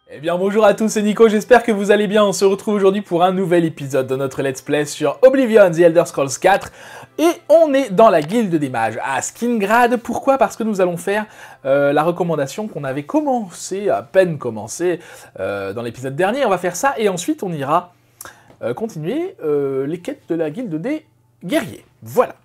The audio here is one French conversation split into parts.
Eh bien bonjour à tous, c'est Nico, j'espère que vous allez bien. On se retrouve aujourd'hui pour un nouvel épisode de notre Let's Play sur Oblivion The Elder Scrolls 4. Et on est dans la guilde des mages à Skingrad. Pourquoi? Parce que nous allons faire la recommandation qu'on avait commencé, à peine commencé, dans l'épisode dernier. On va faire ça et ensuite on ira continuer les quêtes de la guilde des guerriers. Voilà.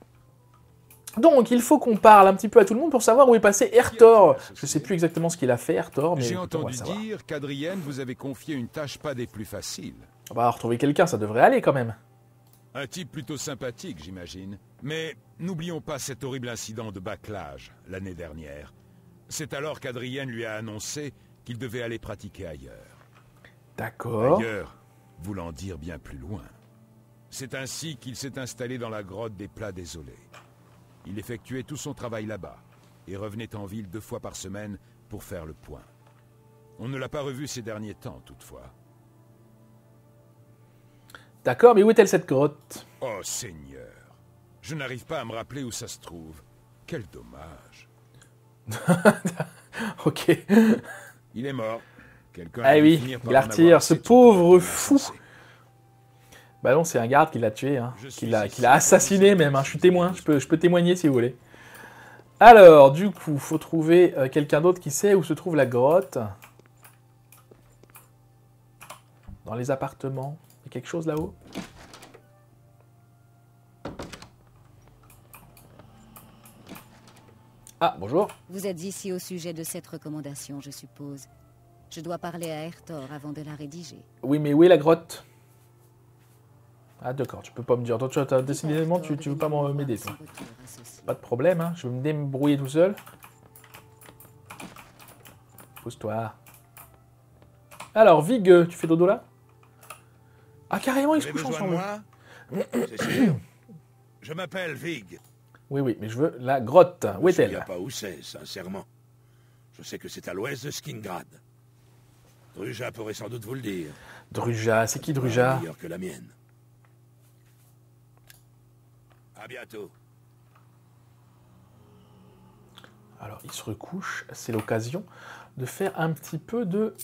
Donc, il faut qu'on parle un petit peu à tout le monde pour savoir où est passé Ertor. Je ne sais plus exactement ce qu'il a fait, Ertor, mais j'ai entendu dire qu'Adrienne vous avait confié une tâche pas des plus faciles. On va retrouver quelqu'un, ça devrait aller quand même. Un type plutôt sympathique, j'imagine. Mais n'oublions pas cet horrible incident de bâclage l'année dernière. C'est alors qu'Adrienne lui a annoncé qu'il devait aller pratiquer ailleurs. D'accord. Ailleurs, voulant dire bien plus loin. C'est ainsi qu'il s'est installé dans la grotte des Plats Désolés. Il effectuait tout son travail là-bas, et revenait en ville 2 fois par semaine pour faire le point. On ne l'a pas revu ces derniers temps, toutefois. D'accord, mais où est-elle cette grotte? Oh Seigneur, je n'arrive pas à me rappeler où ça se trouve. Quel dommage. Ok. Il est mort. Quelqu'un Ah a dû oui, finir par en Glartyr, avoir ce assez de pauvre pour fou. l'effacer. Bah non, c'est un garde qui l'a tué, hein. Je Qui suis l'a ici assassiné pour même, hein. vous Je suis témoin, je peux témoigner si vous voulez. Alors, du coup, faut trouver quelqu'un d'autre qui sait où se trouve la grotte. Dans les appartements. Il y a quelque chose là-haut? Ah, bonjour. Vous êtes ici au sujet de cette recommandation, je suppose. Je dois parler à Ertor avant de la rédiger. Oui, mais où est la grotte? Ah d'accord, tu peux pas me dire. Toi, décidément, tu veux pas m'aider, toi. Pas de problème, hein. Je vais me débrouiller tout seul. Pousse-toi. Alors, Vig, tu fais dodo là? Ah, carrément, ils se couchent ensemble. C'est sûr. Je m'appelle Vig. Oui, oui, mais je veux la grotte. Où Je ne me est-elle? souviens pas où c'est, sincèrement. Je sais que c'est à l'ouest de Skingrad. Druja pourrait sans doute vous le dire. Druja, c'est qui Pas Druja? meilleure que la mienne. À bientôt. Alors, il se recouche. C'est l'occasion de faire un petit peu de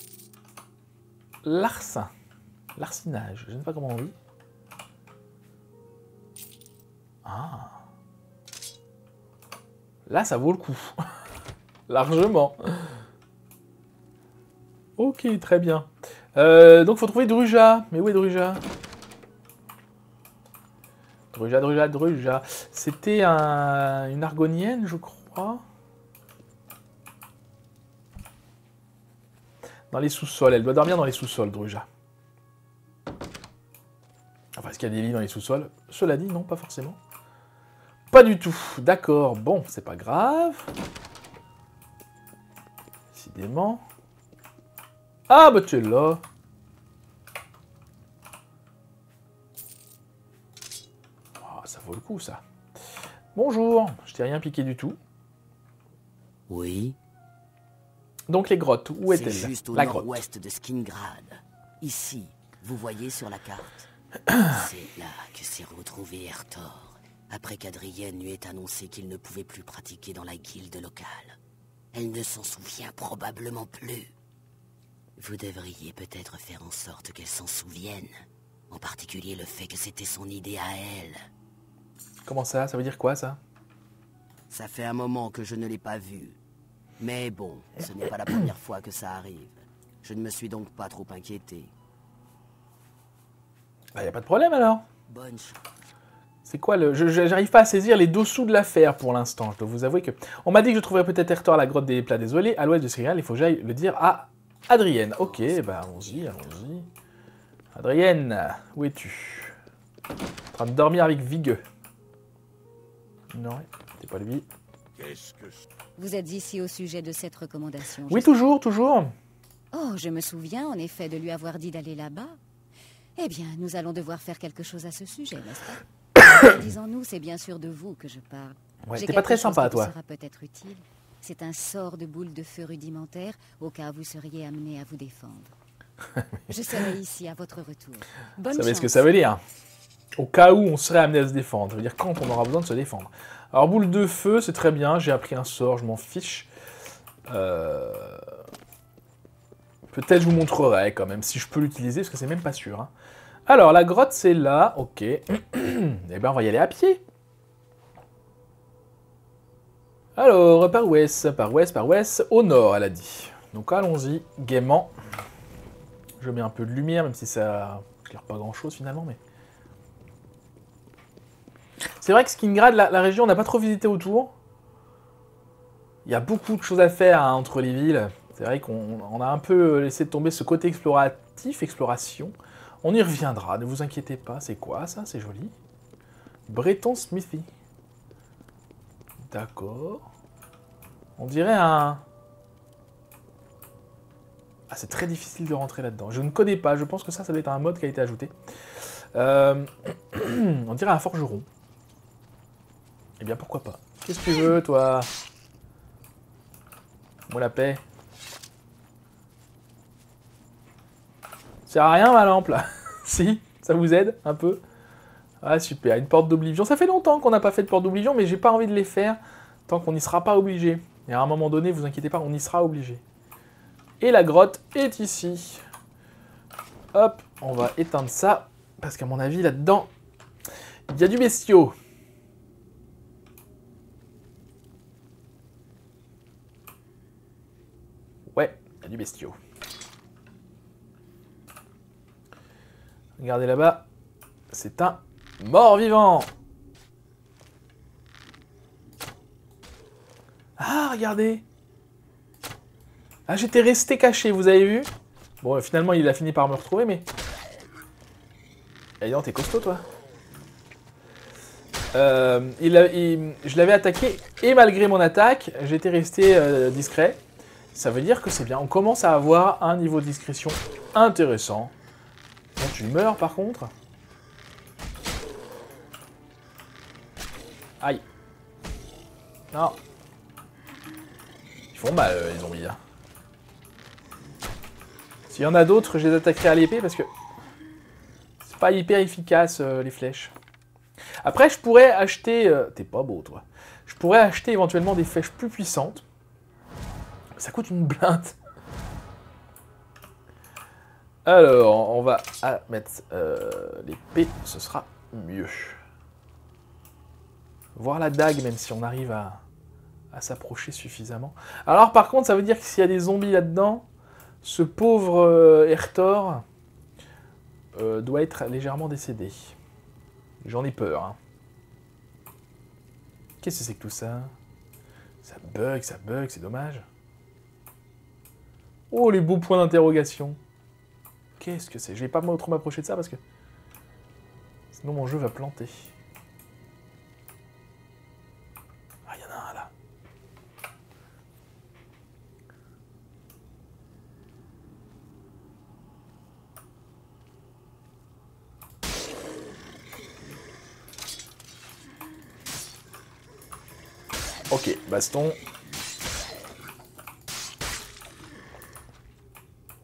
larcin. Larcinage, je ne sais pas comment on dit. Ah. Là, ça vaut le coup. Largement. Ok, très bien. Donc, faut trouver Druja. Mais où est Druja? Druja. C'était une argonienne, je crois. Dans les sous-sols. Elle doit dormir dans les sous-sols, Druja. Enfin, est-ce qu'il y a des lits dans les sous-sols? Cela dit, non, pas forcément. Pas du tout. D'accord. Bon, c'est pas grave. Décidément. Ah, bah tu es là. Oh, ça vaut le coup, ça. Bonjour. Je t'ai rien piqué du tout. Oui. Donc les grottes, où est-elle? C'est juste au La grotte. nord-ouest de Skingrad. Ici, vous voyez sur la carte. C'est là que s'est retrouvé Ertor, après qu'Adrienne lui ait annoncé qu'il ne pouvait plus pratiquer dans la guilde locale. Elle ne s'en souvient probablement plus. Vous devriez peut-être faire en sorte qu'elle s'en souvienne. En particulier le fait que c'était son idée à elle. Comment ça? Ça veut dire quoi, ça? Ça fait un moment que je ne l'ai pas vue. Mais bon, ce n'est pas la première fois que ça arrive. Je ne me suis donc pas trop inquiété. Bah, y a pas de problème, alors. Bonne chance. C'est quoi le... J'arrive pas à saisir les dessous de l'affaire pour l'instant. Je dois vous avouer que... On m'a dit que je trouverais peut-être Ertor à la grotte des Plats Désolés, à l'ouest de Skingrad. Il faut que j'aille le dire à Adrienne. Ok, bah allons-y. Adrienne, où es-tu? En train de dormir avec Vig. Non, c'est pas lui. Qu'est-ce que c'est? Vous êtes ici au sujet de cette recommandation. Oui, toujours. Oh, je me souviens en effet de lui avoir dit d'aller là-bas. Eh bien, nous allons devoir faire quelque chose à ce sujet, n'est-ce pas? Disons-nous, c'est bien sûr de vous que je parle. Ouais, J'ai t'es pas très quelque chose sympa, qui vous toi. sera peut-être utile. C'est un sort de boule de feu rudimentaire au cas où vous seriez amené à vous défendre. Je serai ici à votre retour. Bonne Vous savez chance. ce que ça veut dire? Au cas où on serait amené à se défendre. Ça veut dire quand on aura besoin de se défendre. Alors, boule de feu, c'est très bien. J'ai appris un sort, je m'en fiche. Peut-être je vous montrerai quand même si je peux l'utiliser, parce que c'est même pas sûr. Hein. Alors, la grotte, c'est là. Ok. Eh bien, on va y aller à pied. Alors, par ouest, par ouest, par ouest. Au nord, elle a dit. Donc, allons-y, gaiement. Je mets un peu de lumière, même si ça ne éclaire pas grand-chose finalement, mais... C'est vrai que Skingrad, la région, on n'a pas trop visité autour. Il y a beaucoup de choses à faire hein, entre les villes. C'est vrai qu'on a un peu laissé tomber ce côté exploration. On y reviendra, ne vous inquiétez pas. C'est quoi ça? C'est joli. Breton Smithy. D'accord. On dirait un... Ah, c'est très difficile de rentrer là-dedans. Je ne connais pas, je pense que ça doit être un mode qui a été ajouté. On dirait un forgeron. Eh bien, pourquoi pas. Qu'est-ce que tu veux, toi? Moi, la paix. Ça sert à rien, ma lampe, là. Si, ça vous aide, un peu. Ah, super, une porte d'oblivion. Ça fait longtemps qu'on n'a pas fait de porte d'oblivion, mais j'ai pas envie de les faire tant qu'on n'y sera pas obligé. Et à un moment donné, vous inquiétez pas, on y sera obligé. Et la grotte est ici. Hop, on va éteindre ça, parce qu'à mon avis, là-dedans, il y a du bestiau. Ouais, il y a du bestiau. Regardez là-bas, c'est un mort-vivant. Ah, regardez. Ah, j'étais resté caché, vous avez vu? Bon, finalement, il a fini par me retrouver, mais... Eh, non, t'es costaud, toi. Je l'avais attaqué, et malgré mon attaque, j'étais resté discret. Ça veut dire que c'est bien. On commence à avoir un niveau de discrétion intéressant. Bon, tu meurs, par contre. Aïe. Non. Ils font mal, les zombies, hein. S'il y en a d'autres, je les attaquerai à l'épée parce que c'est pas hyper efficace les flèches. Après, je pourrais acheter... T'es pas beau, toi. Je pourrais acheter éventuellement des flèches plus puissantes. Ça coûte une blinde. Alors, on va mettre l'épée, ce sera mieux. Voir la dague, même si on arrive à s'approcher suffisamment. Alors, par contre, ça veut dire que s'il y a des zombies là-dedans... Ce pauvre Ertor doit être légèrement décédé. J'en ai peur. Hein. Qu'est-ce que c'est que tout ça? Ça bug, c'est dommage. Oh, les beaux points d'interrogation. Qu'est-ce que c'est? Je vais pas trop m'approcher de ça parce que... Sinon mon jeu va planter. Ah, il y en a un là. Ok, baston.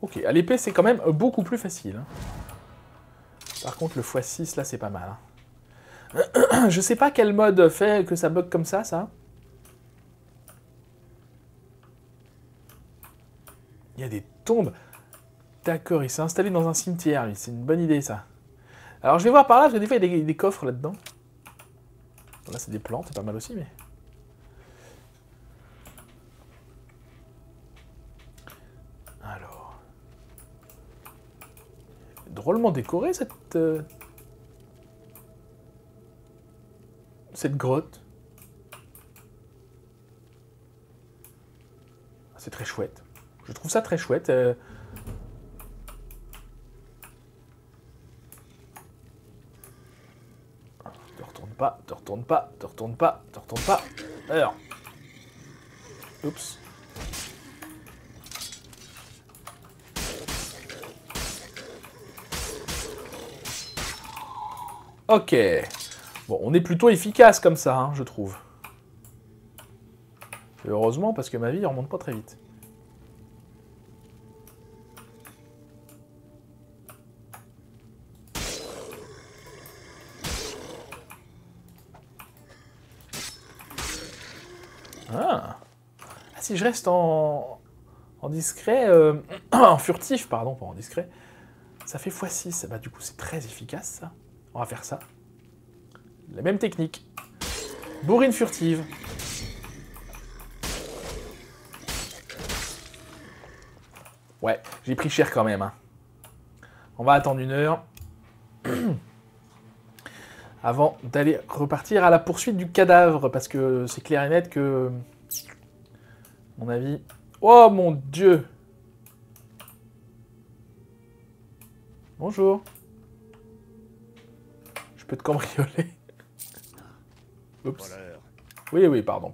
Ok, à l'épée, c'est quand même beaucoup plus facile. Hein. Par contre, le x6, là, c'est pas mal. Hein. Je sais pas quel mode fait que ça bug comme ça. Il y a des tombes. D'accord, il s'est installé dans un cimetière, lui. C'est une bonne idée, ça. Alors, je vais voir par là, parce que des fois, il y a des coffres là-dedans. Là, c'est des plantes, c'est pas mal aussi, mais... Alors... Drôlement décorée, cette grotte. C'est très chouette. Je trouve ça très chouette. Te retourne pas, te retourne pas, te retourne pas, te retourne pas. Alors. Oups. Ok. Bon, on est plutôt efficace comme ça, hein, je trouve. Et heureusement, parce que ma vie ne remonte pas très vite. Ah. Ah, si je reste en discret, en furtif, pardon, pas en discret, ça fait x6. Bah, du coup, c'est très efficace, ça. On va faire ça. La même technique. Bourrine furtive. Ouais, j'ai pris cher quand même. Hein. On va attendre 1 heure. Avant d'aller repartir à la poursuite du cadavre. Parce que c'est clair et net que... À mon avis... Oh mon Dieu! Bonjour. Je peux te cambrioler. Oups. Oui, oui, pardon.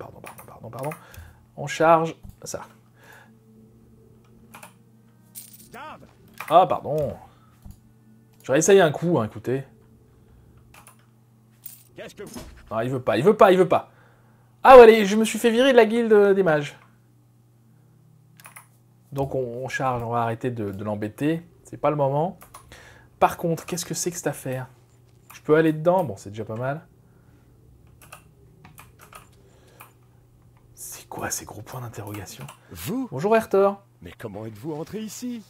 On charge ça. Ah, pardon. J'aurais essayé un coup, hein, écoutez. Non, il veut pas. Ah, ouais, allez, je me suis fait virer de la guilde des mages. Donc, on charge, on va arrêter de l'embêter. C'est pas le moment. Par contre, qu'est-ce que c'est que cette affaire? Je peux aller dedans? Bon, c'est déjà pas mal. C'est quoi ces gros points d'interrogation? Vous? Bonjour, Hertor. Mais comment êtes-vous entré ici?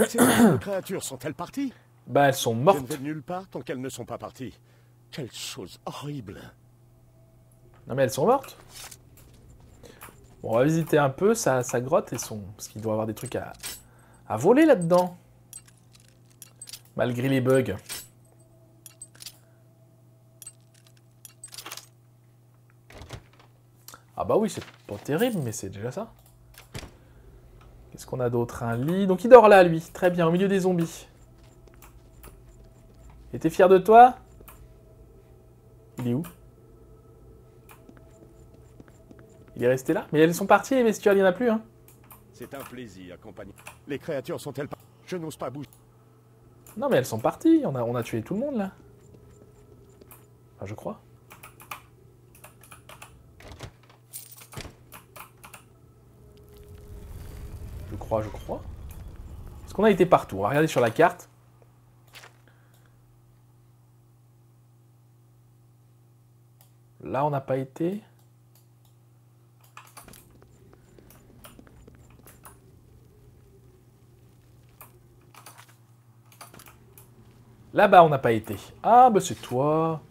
Ces créatures sont-elles parties? Bah, elles sont Je ne mortes. vais nulle part tant qu'elles ne sont pas parties. Quelle chose horrible. Non, mais elles sont mortes. Bon, on va visiter un peu sa grotte et son... Parce qu'il doit y avoir des trucs à voler là-dedans. Malgré les bugs. Ah bah oui, c'est pas terrible, mais c'est déjà ça. Qu'est-ce qu'on a d'autre? Un lit. Donc il dort là, lui. Très bien, au milieu des zombies. Et t'es fier de toi? Il est où? Il est resté là? Mais elles sont parties, les bestioles, il n'y en a plus, hein. C'est un plaisir, compagnie. Les créatures sont-elles pas... Je n'ose pas bouger. Non, mais elles sont parties. On a tué tout le monde, là. Enfin, je crois. Je crois. Est-ce qu'on a été partout? On va regarder sur la carte. Là, on n'a pas été. Là-bas, on n'a pas été. Ah, bah c'est toi.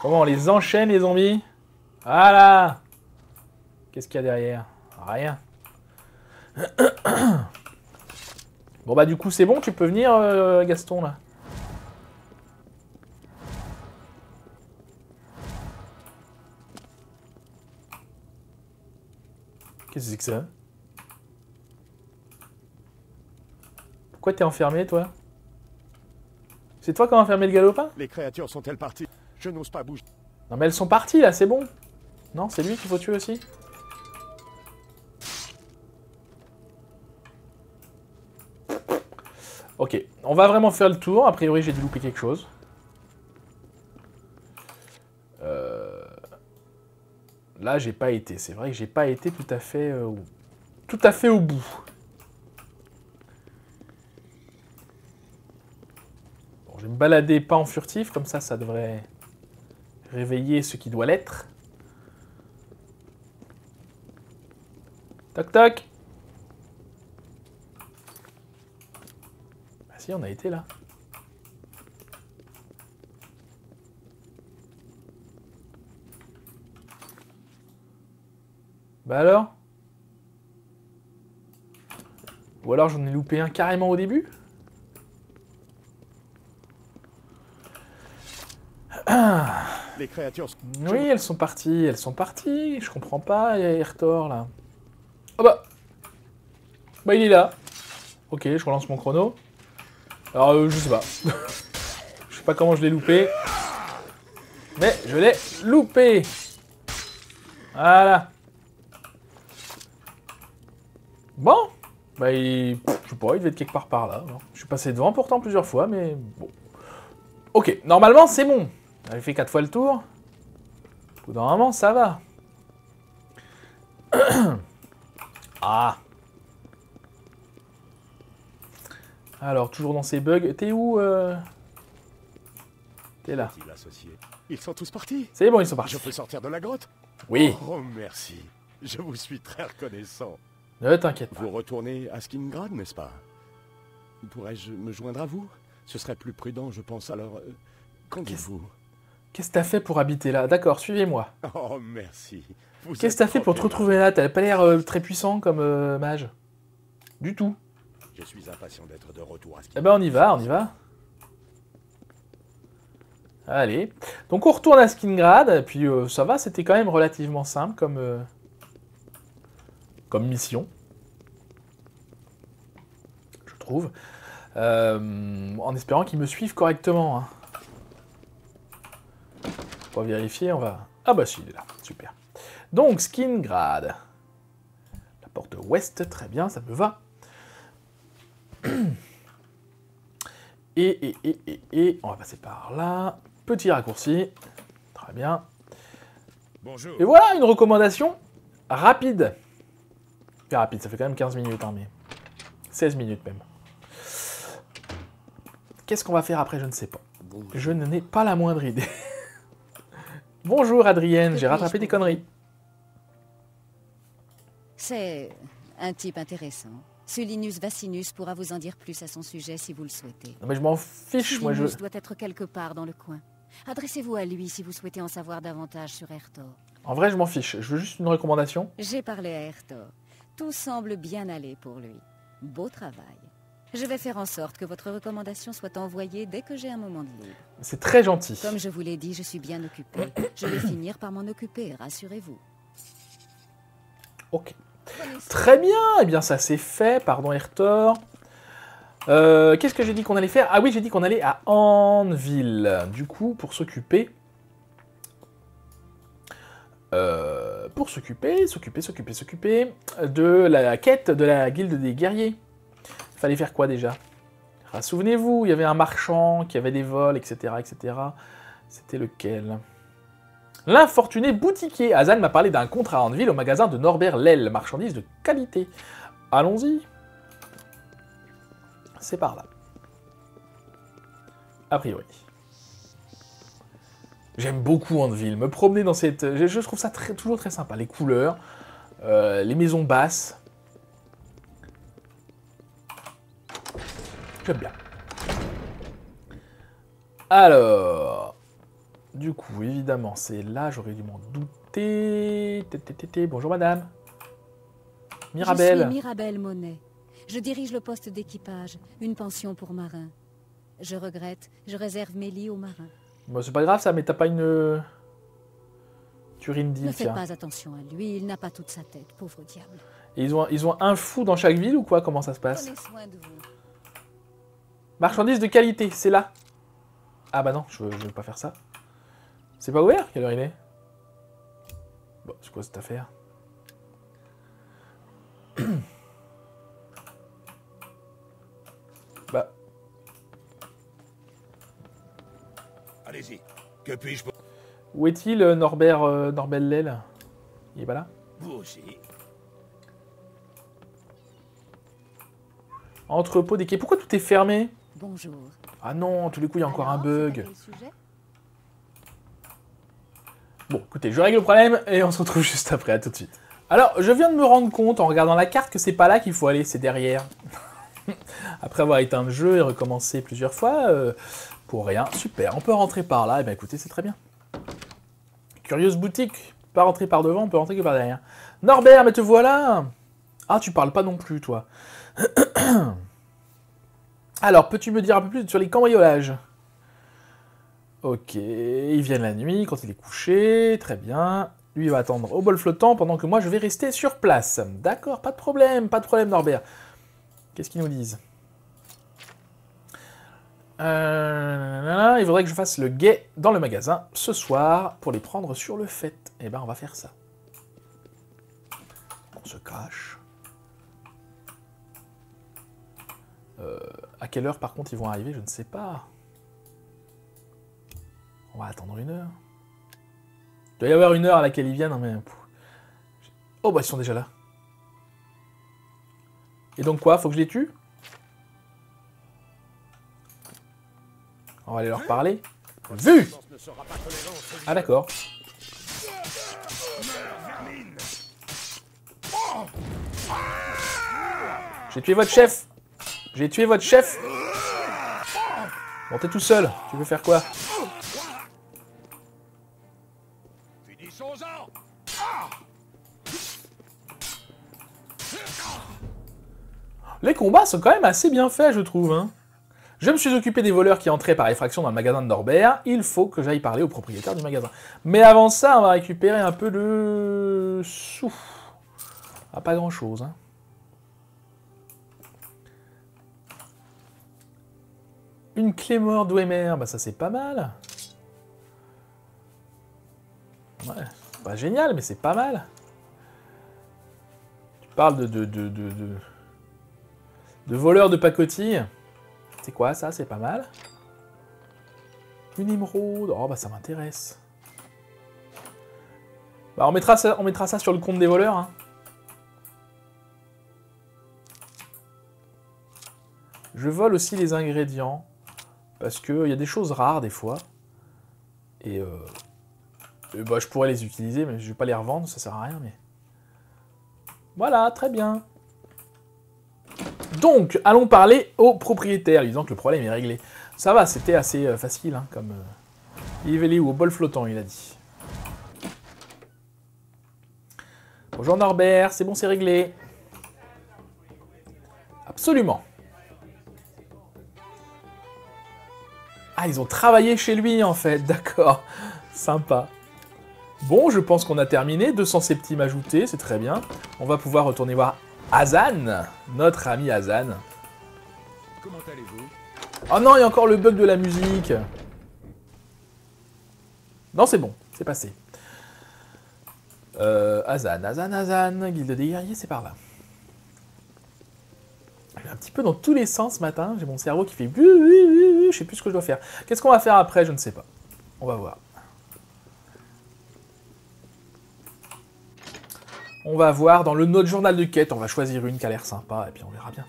Comment on les enchaîne, les zombies? Voilà. Qu'est-ce qu'il y a derrière? Rien. Bon, bah du coup, c'est bon, tu peux venir, Gaston, là. Qu'est-ce que c'est que ça? Pourquoi t'es enfermé, toi? C'est toi qui as enfermé le galopin? Les créatures sont-elles parties? Je n'ose pas bouger. Non mais elles sont parties là, c'est bon. Non, c'est lui qu'il faut tuer aussi. Ok, on va vraiment faire le tour. A priori, j'ai dû louper quelque chose. Là, j'ai pas été. C'est vrai que j'ai pas été tout à fait au bout. Bon, je vais me balader pas en furtif, comme ça devrait réveiller ce qui doit l'être. Toc toc. Ah si, on a été là. Bah alors? Ou alors j'en ai loupé un carrément au début? Les créatures... Oui, elles sont parties, je comprends pas, il y a Hertor là. Oh bah! Bah il est là. Ok, je relance mon chrono. Alors je sais pas. Je sais pas comment je l'ai loupé. Mais je l'ai loupé! Voilà. Bon, bah je sais pas, il devait être quelque part par là. Je suis passé devant pourtant plusieurs fois, mais bon. Ok, normalement c'est bon. J'avais fait 4 fois le tour. Normalement ça va. Ah. Alors, toujours dans ces bugs. T'es où T'es là. Dit l'associé. Ils sont tous partis. C'est bon, ils sont partis. Je peux sortir de la grotte? Oui. Oh, merci. Je vous suis très reconnaissant. Ne t'inquiète pas. Vous retournez à Skingrad, n'est-ce pas? Pourrais-je me joindre à vous? Ce serait plus prudent, je pense, alors... Qu'en dites-vous? Qu'est-ce que t'as fait pour habiter là? D'accord, suivez-moi. Oh, merci. Qu'est-ce que t'as fait pour te retrouver là? T'as pas l'air très puissant comme mage. Du tout. Je suis impatient d'être de retour à Eh ben on y va, on y va. Allez. Donc on retourne à Skingrad, et puis ça va, c'était quand même relativement simple comme mission. Je trouve. En espérant qu'ils me suivent correctement. Hein. Pour vérifier, on va... Ah bah si, il est là, super. Donc Skingrad. La porte ouest, très bien, ça me va. Et on va passer par là. Petit raccourci. Très bien. Bonjour. Et voilà une recommandation rapide. Très rapide, ça fait quand même 15 minutes, hein, mais 16 minutes même. Qu'est-ce qu'on va faire après, je ne sais pas. Je n'en ai pas la moindre idée. Bonjour Adrienne, j'ai rattrapé des conneries. C'est un type intéressant. Sulinus Vacinus pourra vous en dire plus à son sujet si vous le souhaitez. Non mais je m'en fiche, moi je... Sulinus doit être quelque part dans le coin. Adressez-vous à lui si vous souhaitez en savoir davantage sur Ertor. En vrai, je m'en fiche. Je veux juste une recommandation. J'ai parlé à Ertor. Tout semble bien aller pour lui. Beau travail. Je vais faire en sorte que votre recommandation soit envoyée dès que j'ai un moment de libre. C'est très gentil. Comme je vous l'ai dit, je suis bien occupé. Je vais finir par m'en occuper, rassurez-vous. Ok. Très bien, eh bien ça c'est fait, pardon Ertor. Qu'est-ce que j'ai dit qu'on allait faire? Ah oui, j'ai dit qu'on allait à Anvil. Du coup, pour s'occuper... s'occuper de la quête de la guilde des guerriers. Il fallait faire quoi déjà? Ah, souvenez-vous, il y avait un marchand qui avait des vols, etc. etc. C'était lequel? L'infortuné boutiquier. Hazan m'a parlé d'un contrat à Anvil au magasin de Norbert Lel, marchandise de qualité. Allons-y. C'est par là. A priori. J'aime beaucoup Anvil. Me promener dans cette... Je trouve ça toujours très sympa. Les couleurs, les maisons basses. J'aime bien. Alors... Du coup, évidemment, c'est là, j'aurais dû m'en douter. Bonjour madame. Mirabelle. Je suis Mirabelle Monet. Je dirige le poste d'équipage, une pension pour marins. Je regrette, je réserve mes lits aux marins. Bon, c'est pas grave ça, mais t'as pas une... Turindine, Ne faites tiens. pas attention à lui, il n'a pas toute sa tête, pauvre diable. Et ils ont un fou dans chaque ville ou quoi? Comment ça se passe? Prenez soin de vous. Marchandise de qualité, c'est là. Ah bah non, je veux pas faire ça. C'est pas ouvert? Quelle heure il est? Bon, c'est quoi cette affaire? Bah, Allez-y. Que puis-je pour... où est-il Norbert Lel? Il est pas là? Vous aussi. Entrepôt des quais. Pourquoi tout est fermé? Bonjour. Ah non, tous les coups il y a encore un Alors, bug. c'est à quel sujet? Bon, écoutez, je règle le problème et on se retrouve juste après, à tout de suite. Alors, je viens de me rendre compte en regardant la carte que c'est pas là qu'il faut aller, c'est derrière. Après avoir éteint le jeu et recommencé plusieurs fois, pour rien. Super, on peut rentrer par là, et bien écoutez, c'est très bien. Curieuse boutique, pas rentrer par devant, on peut rentrer que par derrière. Norbert, mais te voilà! Ah, tu parles pas non plus, toi. Alors, peux-tu me dire un peu plus sur les cambriolages? Ok, ils viennent la nuit, quand il est couché, très bien. Lui, il va attendre au bol flottant, pendant que moi, je vais rester sur place. D'accord, pas de problème, Norbert. Qu'est-ce qu'ils nous disent? Il faudrait que je fasse le guet dans le magasin ce soir pour les prendre sur le fait. Eh ben, on va faire ça. On se cache. À quelle heure, par contre, ils vont arriver? Je ne sais pas. On va attendre une heure. Il doit y avoir une heure à laquelle ils viennent. Mais... Oh, bah, ils sont déjà là. Et donc quoi? Faut que je les tue? On va aller leur parler. Vu! Ah d'accord. J'ai tué votre chef. J'ai tué votre chef. Bon, t'es tout seul. Tu veux faire quoi? Les combats sont quand même assez bien faits, je trouve. Hein. Je me suis occupé des voleurs qui entraient par effraction dans le magasin de Norbert. Il faut que j'aille parler au propriétaire du magasin. Mais avant ça, on va récupérer un peu de sous. Ah, pas grand-chose. Hein. Une clé mort d'Ouemer, bah ça c'est pas mal. Ouais, pas génial, mais c'est pas mal. Tu parles de voleurs de pacotille. C'est quoi ça? C'est pas mal. Une émeraude. Oh bah ça m'intéresse. Bah on mettra ça sur le compte des voleurs. Hein. Je vole aussi les ingrédients. Parce qu'il y a des choses rares des fois. Et bah, je pourrais les utiliser, mais je vais pas les revendre, ça sert à rien. Mais voilà, très bien. Donc, allons parler au propriétaire, lui disant que le problème est réglé. Ça va, c'était assez facile, hein, comme... Il est où? Au bol flottant, il a dit. Bonjour Norbert, c'est bon, c'est réglé. Absolument. Ah, ils ont travaillé chez lui, en fait. D'accord. Sympa. Bon, je pense qu'on a terminé. 200 septimes ajoutés, c'est très bien. On va pouvoir retourner voir Hazan, notre ami Hazan. Comment allez-vous? Oh non, il y a encore le bug de la musique. Non, c'est bon. C'est passé. Hazan. Guilde des guerriers, c'est par là. Je vais un petit peu dans tous les sens ce matin. J'ai mon cerveau qui fait... Je sais plus ce que je dois faire. Qu'est-ce qu'on va faire après? Je ne sais pas. On va voir. On va voir dans notre journal de quête. On va choisir une qui a l'air sympa et puis on verra bien.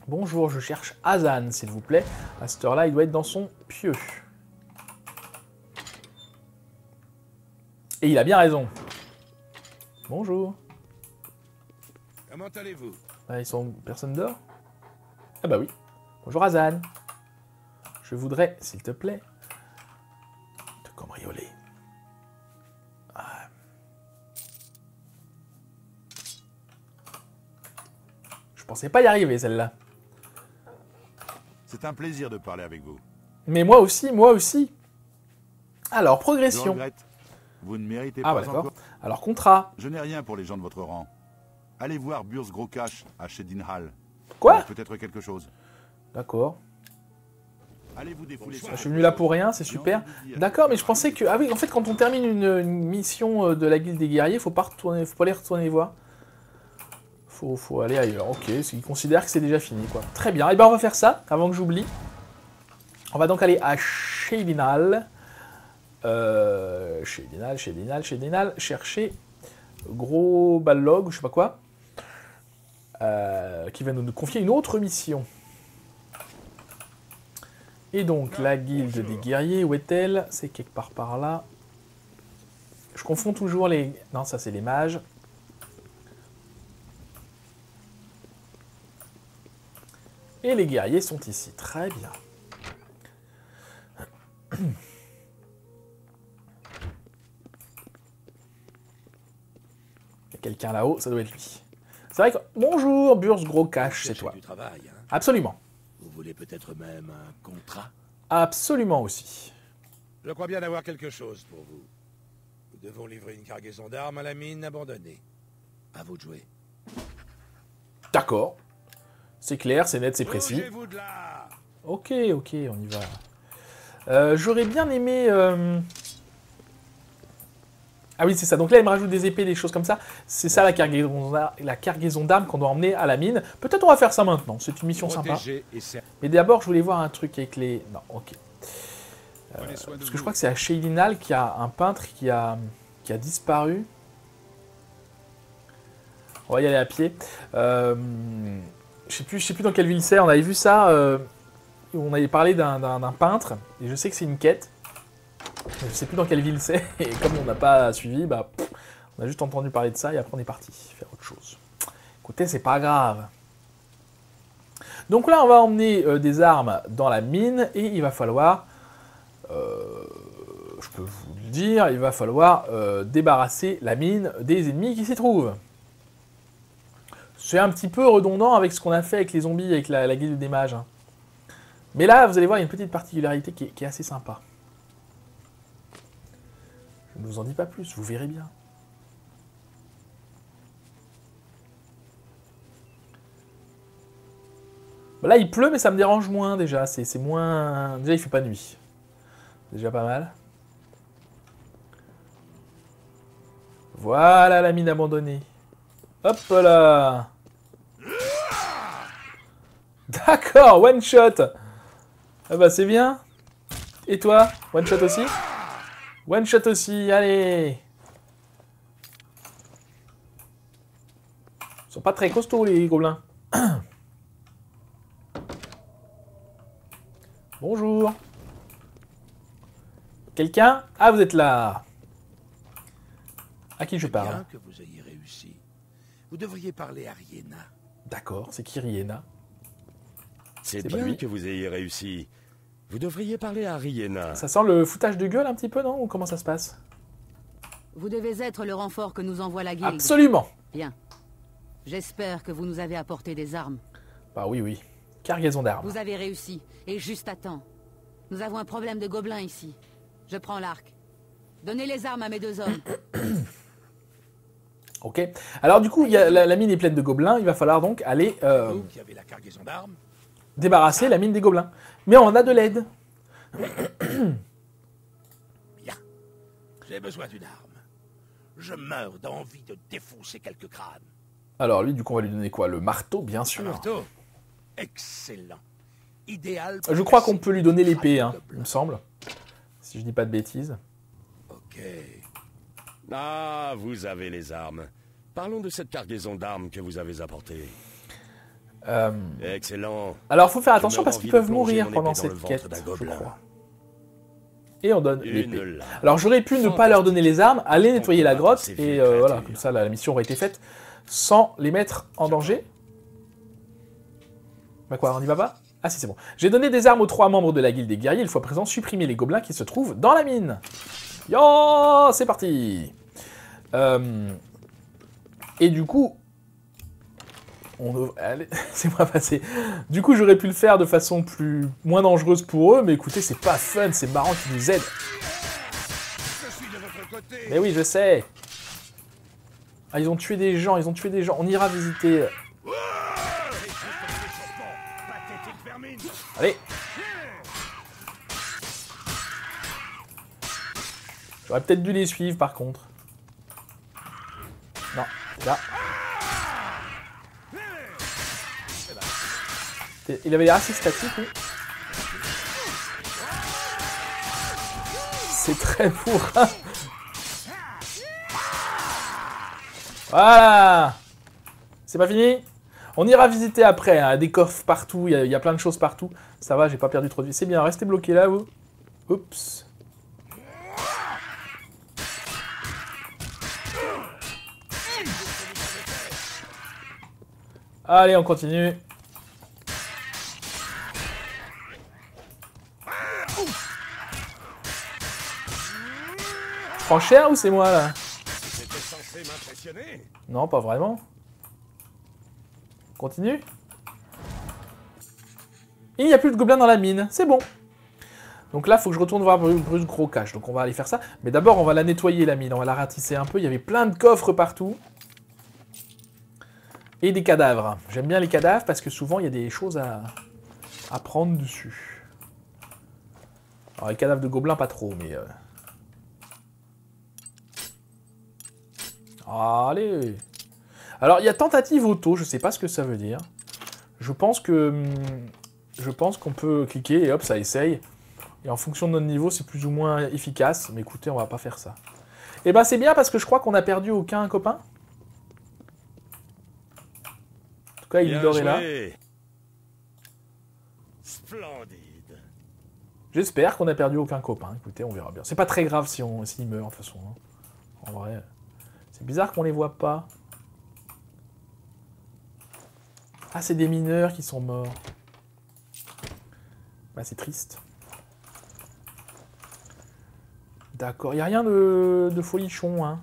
Bonjour, je cherche Hazan, s'il vous plaît. À cette heure-là, il doit être dans son pieu. Et il a bien raison. Bonjour. Comment allez-vous? Ah, ils sont... Personne dort? Ah bah oui. Bonjour Hazan. Je voudrais, s'il te plaît, te cambrioler. Ah. Je pensais pas y arriver, celle-là. C'est un plaisir de parler avec vous. Mais moi aussi, moi aussi. Alors, Je progression. regrette. Vous ne méritez Ah pas bah d'accord. encore. Alors, contrat. Je n'ai rien pour les gens de votre rang. Allez voir Burs Grokash à Shedinhal. Quoi? Peut-être quelque chose. D'accord. Allez vous défouler. Je suis venu là pour rien, c'est super. D'accord, mais je pensais que... Ah oui, en fait, quand on termine une mission de la guilde des guerriers, faut pas aller retourner voir. Faut aller ailleurs. Ok, ils considèrent que c'est déjà fini, quoi. Très bien. Et ben on va faire ça, avant que j'oublie. On va donc aller à Shedinal. Shedinal. Chercher gros ballog, je sais pas quoi. Qui va nous confier une autre mission. Et donc, la guilde des guerriers, où est-elle? C'est quelque part par là. Je confonds toujours les... Non, ça c'est les mages. Et les guerriers sont ici. Très bien. Il y a quelqu'un là-haut, ça doit être lui. C'est vrai que... Bonjour, Burs Grokash, c'est toi. Du travail, hein. Absolument. Vous voulez peut-être même un contrat? Absolument aussi. Je crois bien avoir quelque chose pour vous. Nous devons livrer une cargaison d'armes à la mine abandonnée. À vous de jouer. D'accord. C'est clair, c'est net, c'est précis. Bougez-vous de là! Ok, on y va. J'aurais bien aimé... Ah oui, c'est ça. Donc là, il me rajoute des épées, des choses comme ça. C'est ça la cargaison d'armes qu'on doit emmener à la mine. Peut-être on va faire ça maintenant. C'est une mission sympa. Mais d'abord, je voulais voir un truc avec les... Non, ok. Parce que je crois que c'est à Shedinal qu'il y a un peintre qui a disparu. On va y aller à pied. Je sais plus dans quelle ville c'est. On avait vu ça. On avait parlé d'un peintre. Et je sais que c'est une quête. Je sais plus dans quelle ville c'est. Et comme on n'a pas suivi, bah, on a juste entendu parler de ça. Et après, on est parti faire autre chose. Écoutez, c'est pas grave. Donc là, on va emmener des armes dans la mine. Et il va falloir... je peux vous le dire, il va falloir débarrasser la mine des ennemis qui s'y trouvent. C'est un petit peu redondant avec ce qu'on a fait avec les zombies, avec la guilde des mages. Hein. Mais là, vous allez voir, il y a une petite particularité qui est assez sympa. Je ne vous en dis pas plus, vous verrez bien. Là, il pleut, mais ça me dérange moins déjà. C'est moins... Déjà, il fait pas nuit. Déjà pas mal. Voilà la mine abandonnée. Hop là. D'accord, one shot. Ah bah c'est bien. Et toi, one shot aussi? One shot aussi, allez. Ils sont pas très costauds les gobelins. Bonjour. Quelqu'un? Ah, vous êtes là. À qui je parle? Bien que vous ayez réussi. Vous devriez parler à Riena. D'accord, c'est qui Riena? C'est pas bien lui. que vous ayez réussi. Vous devriez parler à Riena. Ça sent le foutage de gueule un petit peu, non? Ou comment ça se passe? Vous devez être le renfort que nous envoie la guilde. Absolument. Bien. J'espère que vous nous avez apporté des armes. Bah oui, oui. Cargaison d'armes. Vous avez réussi, et juste à temps. Nous avons un problème de gobelins ici. Je prends l'arc. Donnez les armes à mes 2 hommes. Ok. Alors du coup, il y a, la mine est pleine de gobelins. Il va falloir donc aller Vous qui avez la cargaison d'armes, débarrasser la mine des gobelins. Mais on a de l'aide. bien. J'ai besoin d'une arme. Je meurs d'envie de défoncer quelques crânes. Alors lui, du coup, on va lui donner quoi? Le marteau, bien Un sûr. marteau. Excellent. Idéal. Je crois qu'on peut lui donner l'épée, hein, il me semble. Si je dis pas de bêtises. Ok. Ah, vous avez les armes. Parlons de cette cargaison d'armes que vous avez apportée. Excellent. Alors, faut faire Je attention meurs parce envie qu'ils de peuvent plonger mourir mon pendant épée dans le cette ventre quête, d'un je gobelin. crois. Et on donne Une l'épée. lame. Alors, j'aurais pu ne pas leur donner les armes, aller nettoyer la grotte, Ces et vieilles voilà, créatures. comme ça, la mission aurait été faite sans les mettre en danger. Bah quoi, on y va pas? Ah si, c'est bon. J'ai donné des armes aux 3 membres de la guilde des guerriers. Il faut à présent supprimer les gobelins qui se trouvent dans la mine. Yo, c'est parti. Et du coup... Allez, c'est moi passer. Du coup, j'aurais pu le faire de façon moins dangereuse pour eux, mais écoutez, c'est pas fun, c'est marrant qu'ils nous aident. Je suis de votre côté. Mais oui, je sais. Ah, ils ont tué des gens, On ira visiter. Allez. J'aurais peut-être dû les suivre, par contre. Non, là. Il avait l'air assez statique, oui. C'est très bourrin. Voilà. C'est pas fini? On ira visiter après, hein. Des coffres partout, il y a plein de choses partout. Ça va, j'ai pas perdu trop de vie. C'est bien, restez bloqués là, vous. Oups. Allez, on continue. Je prends cher ou c'est moi là? C'était censé m'impressionner. Non, pas vraiment. Continue. Il n'y a plus de gobelins dans la mine, c'est bon. Donc là, il faut que je retourne voir Bruce Gros-Cache. Donc on va aller faire ça. Mais d'abord, on va la nettoyer la mine, on va la ratisser un peu. Il y avait plein de coffres partout. Et des cadavres. J'aime bien les cadavres parce que souvent, il y a des choses à prendre dessus. Alors les cadavres de gobelins, pas trop, mais... Allez. Alors, il y a tentative auto, je sais pas ce que ça veut dire. Je pense qu'on peut cliquer et hop, ça essaye. Et en fonction de notre niveau, c'est plus ou moins efficace. Mais écoutez, on va pas faire ça. Et ben c'est bien parce que je crois qu'on a perdu aucun copain. tout cas, Bien Hildor est là. joué. Splendide. J'espère qu'on n'a perdu aucun copain. Écoutez, on verra bien. C'est pas très grave si s'il meurt, de toute façon. Hein. En vrai, c'est bizarre qu'on les voit pas. Ah, c'est des mineurs qui sont morts. Bah, c'est triste. D'accord, il n'y a rien de folichon, hein.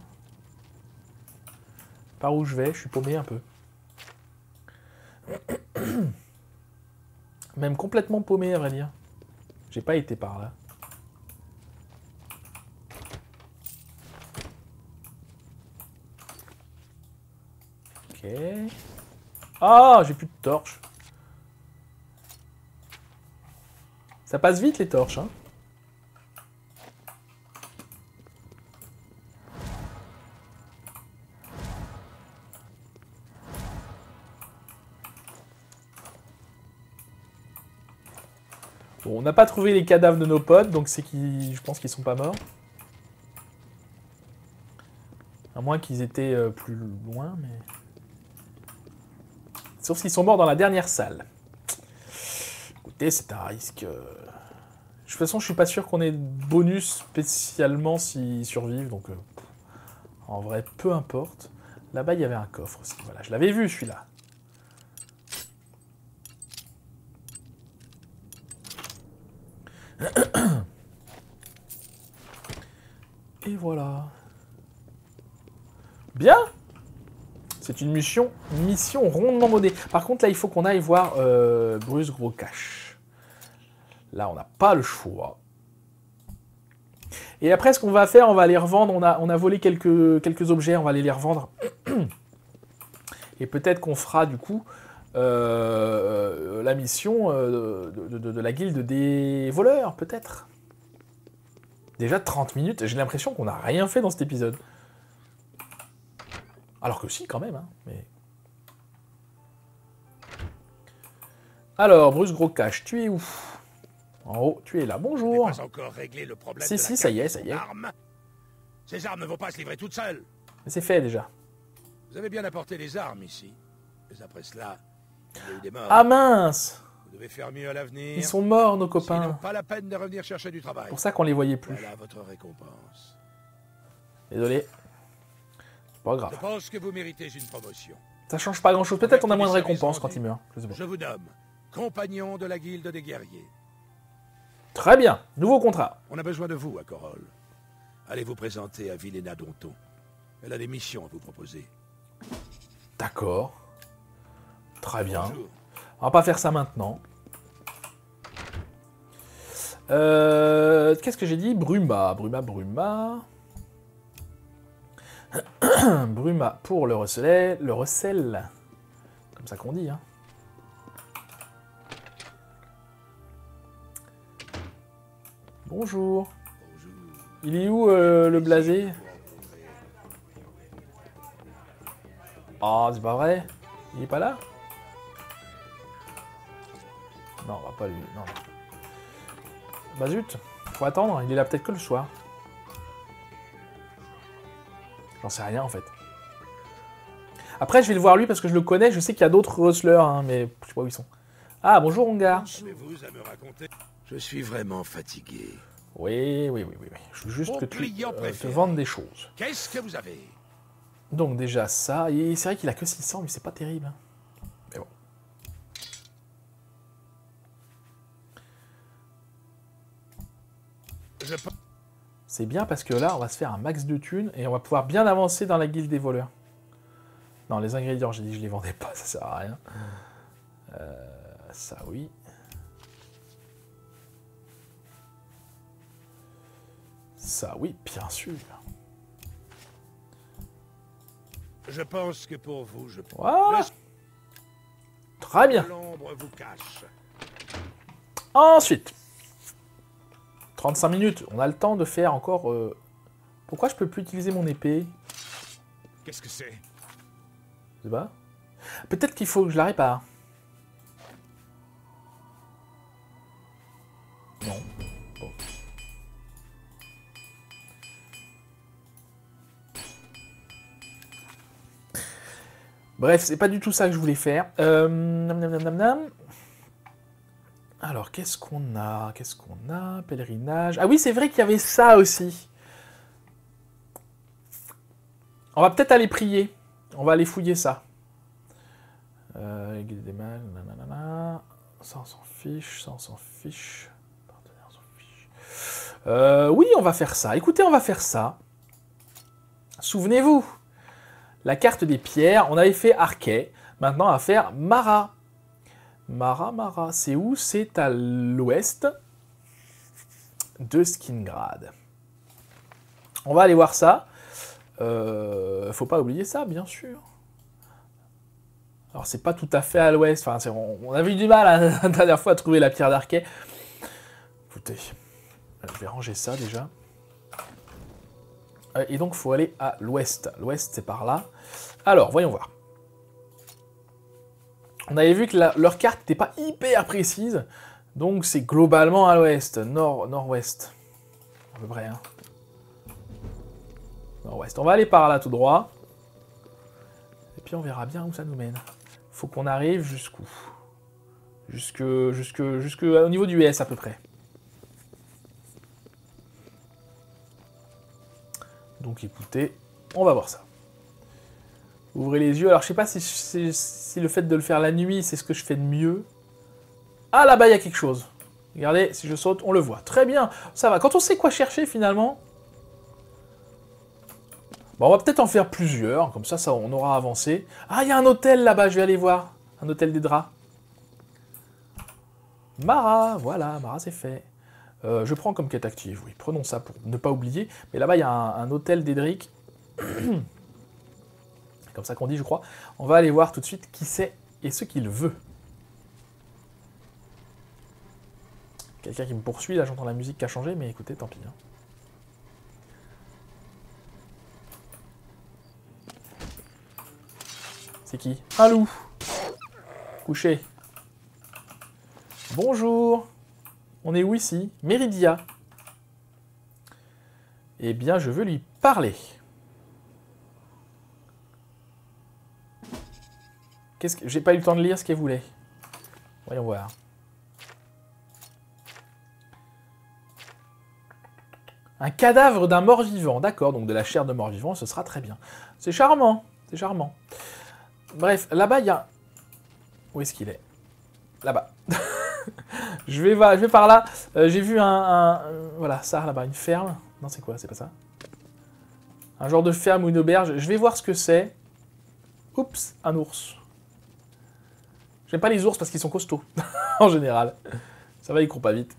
Par où je vais, je suis paumé un peu. Même complètement paumé, à vrai dire. J'ai pas été par là. Ok. Ah, j'ai plus de torches. Ça passe vite les torches, hein. Bon, on n'a pas trouvé les cadavres de nos potes, donc c'est qu'ils, je pense qu'ils sont pas morts. À moins qu'ils étaient plus loin, mais... Sauf s'ils sont morts dans la dernière salle. Écoutez, c'est un risque... De toute façon, je suis pas sûr qu'on ait de bonus spécialement s'ils survivent, donc... En vrai, peu importe. Là-bas, il y avait un coffre aussi. Voilà, je l'avais vu, celui-là. Et voilà. Bien. C'est une mission rondement modée. Par contre, là, il faut qu'on aille voir Bruce Groscache. Là, on n'a pas le choix. Et après, ce qu'on va faire, on va les revendre. On a volé quelques objets, on va aller les revendre. Et peut-être qu'on fera, du coup, la mission de la guilde des voleurs, peut-être. Déjà 30 minutes, j'ai l'impression qu'on n'a rien fait dans cet épisode. Alors que si, quand même. Hein, mais... Alors, Bruce Groscache, tu es où? En haut, tu es là. Bonjour. Pas encore réglé le problème Si, de la si, ça y est, ça y est. arme. Ces armes ne vont pas se livrer toutes seules. Mais c'est fait, déjà. Vous avez bien apporté les armes ici. Mais après cela, il y a eu des morts. Ah mince! Vous devez faire mieux à l'avenir. Ils sont morts, nos Sinon, copains. pas la peine de revenir chercher du travail. C'est pour ça qu'on les voyait plus. Voilà votre récompense. Désolé. C'est pas Je grave. pense que vous méritez une promotion. Ça change pas grand-chose. Peut-être on a moins de récompenses quand il meurt. Je sais pas. Je vous nomme compagnon de la guilde des guerriers. Très bien. Nouveau contrat. On a besoin de vous à Corol. Allez vous présenter à Vilena Donton. Elle a des missions à vous proposer. D'accord. Très bien. Bonjour. On va pas faire ça maintenant. Qu'est-ce que j'ai dit? Bruma. Bruma. Bruma pour le recel. Comme ça qu'on dit, hein. Bonjour. Il est où le blasé? Oh, c'est pas vrai. Il est pas là? Non, on va pas lui. Non. Bah zut, faut attendre. Il est là peut-être que le soir. J'en sais rien en fait. Après, je vais le voir lui parce que je le connais. Je sais qu'il y a d'autres hustlers, hein, mais je sais pas où ils sont. Ah, bonjour, Ongar. Avez-vous à me raconter? Je suis vraiment fatigué. Oui. Je veux juste Mon que tu client te préféré. vendes des choses. Qu'est-ce que vous avez? Donc déjà ça. Et c'est vrai qu'il a que 600, mais c'est pas terrible. Hein. Mais bon. C'est bien parce que là, on va se faire un max de thunes et on va pouvoir bien avancer dans la guilde des voleurs. Non, les ingrédients, j'ai dit que je les vendais pas, ça sert à rien. Ça, oui. Ça, oui, bien sûr. Je pense que pour vous, je Voilà. Très bien. l'ombre vous cache. Ensuite. 35 minutes. On a le temps de faire encore... Pourquoi je peux plus utiliser mon épée? Qu'est-ce que c'est? Je sais pas. Peut-être qu'il faut que je la répare. Non. Bon. Bref, c'est pas du tout ça que je voulais faire. Nam, nam, nam, nam, nam. Alors, qu'est-ce qu'on a? Qu'est-ce qu'on a? Pèlerinage. Ah oui, c'est vrai qu'il y avait ça aussi. On va peut-être aller prier. On va aller fouiller ça. Guide des mages, nanana. Ça, on s'en fiche. Ça, on s'en fiche. Partenaire, on s'en fiche. Oui, on va faire ça. Écoutez, on va faire ça. Souvenez-vous. La carte des pierres, on avait fait Arkay. Maintenant, on va faire Mara. Mara, c'est où? C'est à l'ouest de Skingrad. On va aller voir ça. Faut pas oublier ça, bien sûr. Alors, c'est pas tout à fait à l'ouest. Enfin, on avait eu du mal la dernière fois à trouver la pierre d'Arkay. Écoutez, je vais ranger ça déjà. Et donc, il faut aller à l'ouest. L'ouest, c'est par là. Alors, voyons voir. On avait vu que leur carte n'était pas hyper précise. Donc, c'est globalement à l'ouest. Nord-ouest. À peu près. Hein. Nord-ouest. On va aller par là tout droit. Et puis, on verra bien où ça nous mène. Faut qu'on arrive jusqu'où? Jusque au niveau du S à peu près. Donc écoutez, on va voir ça. Ouvrez les yeux. Alors je sais pas si le fait de le faire la nuit, c'est ce que je fais de mieux. Ah là-bas, il y a quelque chose. Regardez, si je saute, on le voit. Très bien, ça va. Quand on sait quoi chercher finalement... Bon, on va peut-être en faire plusieurs, comme ça, on aura avancé. Ah, il y a un hôtel là-bas, je vais aller voir. Un hôtel des draps. Mara, voilà, Mara c'est fait. Je prends comme quête active, oui, prenons ça pour ne pas oublier. Mais là-bas, il y a un hôtel d'Edric. C'est comme ça qu'on dit, je crois. On va aller voir tout de suite qui c'est et ce qu'il veut. Quelqu'un qui me poursuit, là j'entends la musique qui a changé, mais écoutez, tant pis. Hein. C'est qui? Un loup. Couché. Bonjour. On est où ici? Méridia. Eh bien, je veux lui parler. Qu'est-ce que... J'ai pas eu le temps de lire ce qu'elle voulait. Voyons voir. Un cadavre d'un mort-vivant. D'accord, donc de la chair de mort-vivant, ce sera très bien. C'est charmant. C'est charmant. Bref, là-bas, il y a... Où est-ce qu'il est? Là-bas. je vais par là. J'ai vu voilà, ça, là-bas, une ferme. Non, c'est quoi? C'est pas ça? Un genre de ferme ou une auberge. Je vais voir ce que c'est. Oups, un ours. J'aime pas les ours parce qu'ils sont costauds, en général. Ça va, ils courent pas vite.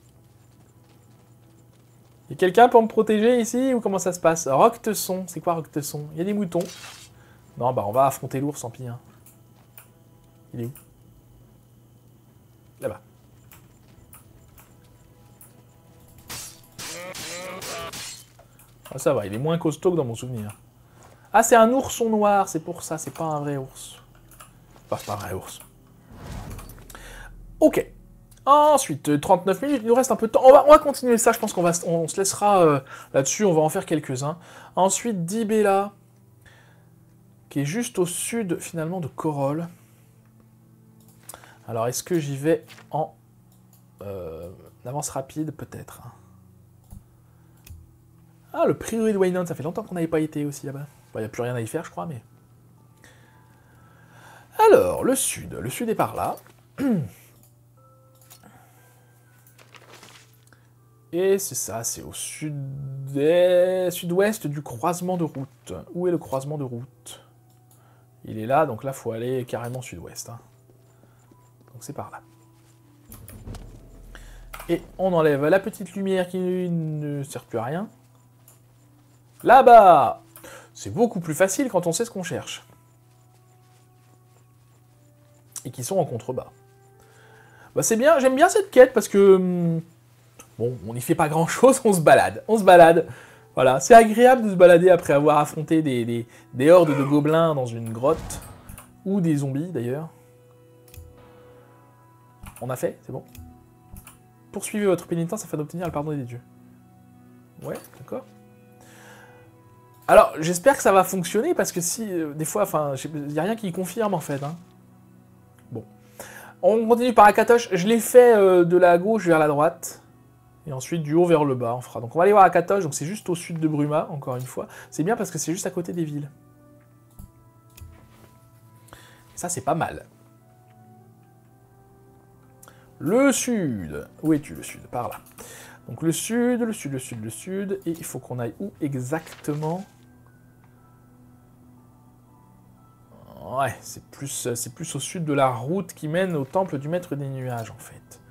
Y a quelqu'un pour me protéger ici, ou comment ça se passe? Roquetesson, c'est quoi Roquetesson? Il y a des moutons. Non, bah on va affronter l'ours, tant pis. Hein. Il est où? Là-bas. Ah, ça va, il est moins costaud que dans mon souvenir. Ah, c'est un ourson noir, c'est pour ça, c'est pas un vrai ours. Enfin, c'est pas un vrai ours. Ok. Ensuite, 39 minutes, il nous reste un peu de temps. On va continuer ça, je pense qu'on se laissera là-dessus, on va en faire quelques-uns. Ensuite, Dibella, qui est juste au sud, finalement, de Corol. Alors, est-ce que j'y vais en avance rapide, peut-être? Ah, le prieuré de Waynon, ça fait longtemps qu'on n'avait pas été aussi là-bas. Bon, il n'y a plus rien à y faire, je crois, mais... Alors, le sud est par là. Et c'est ça, c'est au sud-ouest du croisement de route. Où est le croisement de route? Il est là, donc là, il faut aller carrément sud-ouest. Hein. Donc c'est par là. Et on enlève la petite lumière qui ne sert plus à rien. Là-bas! C'est beaucoup plus facile quand on sait ce qu'on cherche. Et qui sont en contrebas. Bah c'est bien, j'aime bien cette quête parce que... Bon, on n'y fait pas grand-chose, on se balade. On se balade. Voilà, c'est agréable de se balader après avoir affronté des hordes de gobelins dans une grotte. Ou des zombies, d'ailleurs. On a fait, c'est bon. Poursuivez votre pénitence afin d'obtenir le pardon des dieux. Ouais, d'accord. Alors, j'espère que ça va fonctionner, parce que si, des fois, enfin, il n'y a rien qui confirme, en fait. Hein. Bon. On continue par Akatosh. Je l'ai fait de la gauche vers la droite. Et ensuite, du haut vers le bas, on fera. Donc, on va aller voir Akatosh. Donc, c'est juste au sud de Bruma, encore une fois. C'est bien parce que c'est juste à côté des villes. Ça, c'est pas mal. Le sud. Où es-tu, le sud? Par là. Donc le sud, le sud, le sud, le sud. Et il faut qu'on aille où exactement? Ouais, c'est plus au sud de la route qui mène au temple du maître des nuages, en fait.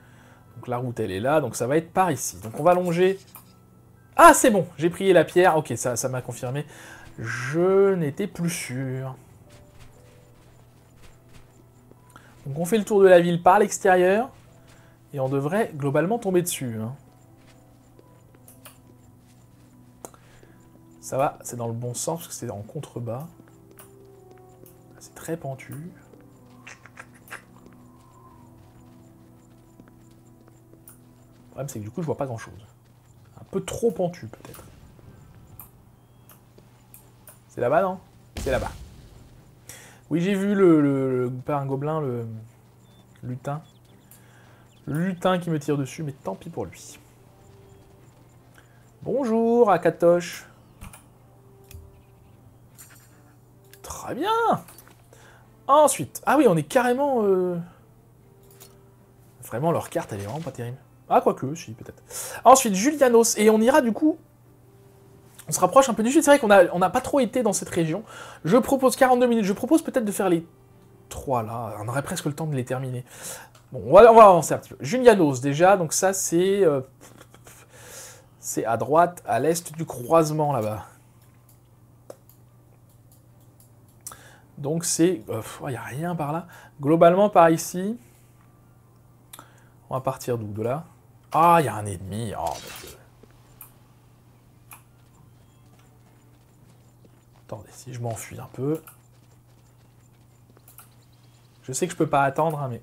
Donc la route, elle est là. Donc ça va être par ici. Donc on va longer... Ah, c'est bon, j'ai prié la pierre. Ok, ça m'a confirmé. Je n'étais plus sûr. Donc on fait le tour de la ville par l'extérieur. Et on devrait globalement tomber dessus. Hein. Ça va, c'est dans le bon sens, parce que c'est en contrebas. C'est très pentu. Le problème, c'est que du coup, je vois pas grand-chose. Un peu trop pentu, peut-être. C'est là-bas, non? C'est là-bas. Oui, j'ai vu pas un gobelin, le lutin. Le lutin qui me tire dessus, mais tant pis pour lui. Bonjour, Akatosh. Très bien. Ensuite, ah oui, on est carrément... Vraiment, leur carte, elle est vraiment pas terrible. Ah, quoique, si, peut-être. Ensuite, Julianos. Et on ira, du coup... On se rapproche un peu du sud. C'est vrai qu'on n'a pas trop été dans cette région. Je propose 42 minutes. Je propose peut-être de faire les 3, là. On aurait presque le temps de les terminer. Bon, on va avancer un petit peu. Julianos, déjà. Donc ça, c'est... c'est à droite, à l'est du croisement, là-bas. Donc c'est... Il n'y a rien par là. Globalement, par ici... On va partir d'où? De là? Ah, il y a un ennemi. Oh, mon Dieu. Attendez, si je m'enfuis un peu... Je sais que je peux pas attendre, hein, mais...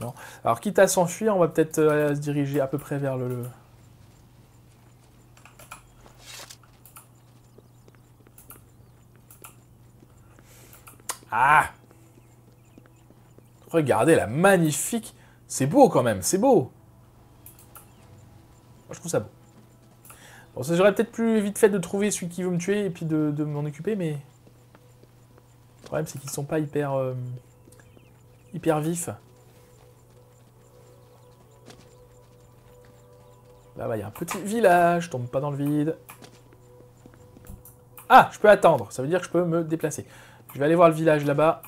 Non. Alors, quitte à s'enfuir, on va peut-être se diriger à peu près vers le... Ah! Regardez la magnifique... C'est beau quand même, c'est beau! Moi, je trouve ça beau. Bon, ça j'aurais peut-être plus vite fait de trouver celui qui veut me tuer et puis de m'en occuper, mais... Le problème, c'est qu'ils sont pas hyper... hyper vifs. Là-bas, il y a un petit village, je tombe pas dans le vide. Ah, je peux attendre, ça veut dire que je peux me déplacer. Je vais aller voir le village là-bas.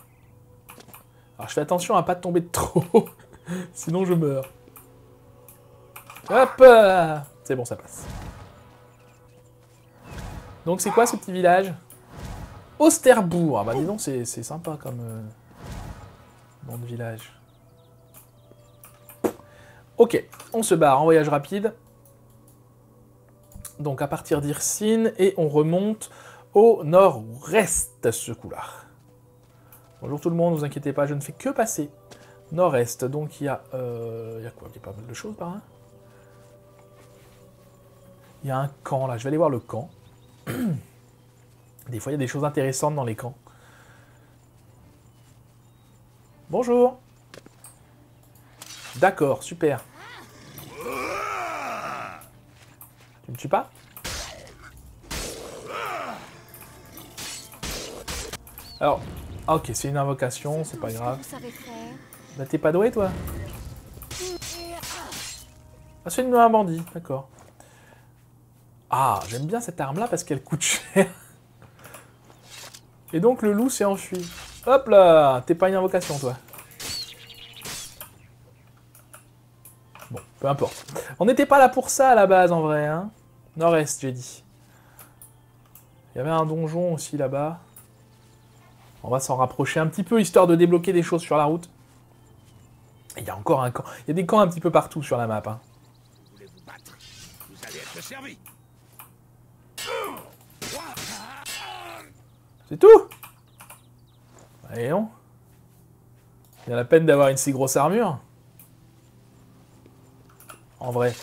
Alors, je fais attention à pas tomber de trop, sinon je meurs. Hop! C'est bon, ça passe. Donc, c'est quoi ce petit village? Osterbourg. Ah bah dis donc, c'est sympa comme nom de village. Ok, on se barre en voyage rapide. Donc à partir d'Irsine, et on remonte au nord-est, ce coup-là. Bonjour tout le monde, ne vous inquiétez pas, je ne fais que passer nord-est. Donc il y a quoi? Il y a pas mal de choses par là. Il y a un camp là, je vais aller voir le camp. Des fois il y a des choses intéressantes dans les camps. Bonjour. D'accord, super. Tu me tues pas? Alors, ok, c'est une invocation, c'est pas grave. Bah t'es pas doué toi? Ah, c'est un bandit, d'accord. Ah, j'aime bien cette arme là parce qu'elle coûte cher. Et donc le loup s'est enfui. Hop là, t'es pas une invocation toi. Bon, peu importe. On n'était pas là pour ça à la base en vrai, hein. Nord-est, j'ai dit. Il y avait un donjon aussi là-bas. On va s'en rapprocher un petit peu, histoire de débloquer des choses sur la route. Et il y a encore un camp. Il y a des camps un petit peu partout sur la map. Hein. Vous voulez vous battre? Vous allez être servi. C'est tout? Allez, non. Il y a la peine d'avoir une si grosse armure. En vrai.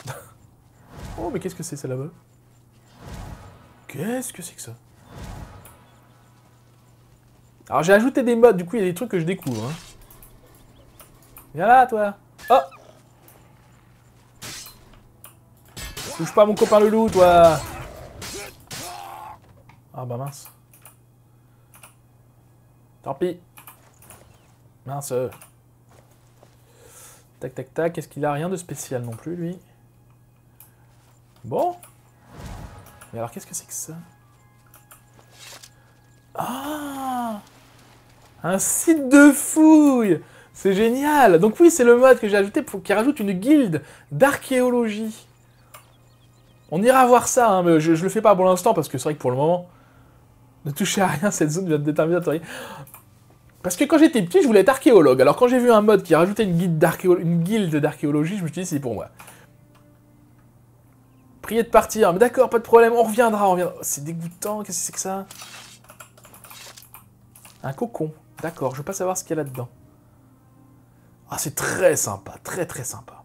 Oh, mais qu'est-ce que c'est ça là-bas? Qu'est-ce que c'est que ça? Alors j'ai ajouté des modes, du coup il y a des trucs que je découvre. Hein. Viens là toi. Oh! Touche pas mon copain le loup toi. Ah bah mince. Tant pis. Mince. Tac tac tac, est-ce qu'il a rien de spécial non plus lui? Bon. Mais alors qu'est-ce que c'est que ça? Ah! Un site de fouille! C'est génial! Donc oui, c'est le mode que j'ai ajouté pour qui rajoute une guilde d'archéologie. On ira voir ça, hein, mais je le fais pas pour l'instant parce que c'est vrai que pour le moment, ne touchez à rien, cette zone vient d'être inventaire. Parce que quand j'étais petit, je voulais être archéologue. Alors quand j'ai vu un mode qui rajoutait une guilde d'archéologie, je me suis dit c'est pour moi. Priez de partir, mais d'accord, pas de problème, on reviendra, on reviendra. C'est dégoûtant, qu'est-ce que c'est que ça? Un cocon, d'accord, je veux pas savoir ce qu'il y a là-dedans. Ah, c'est très sympa, très très sympa.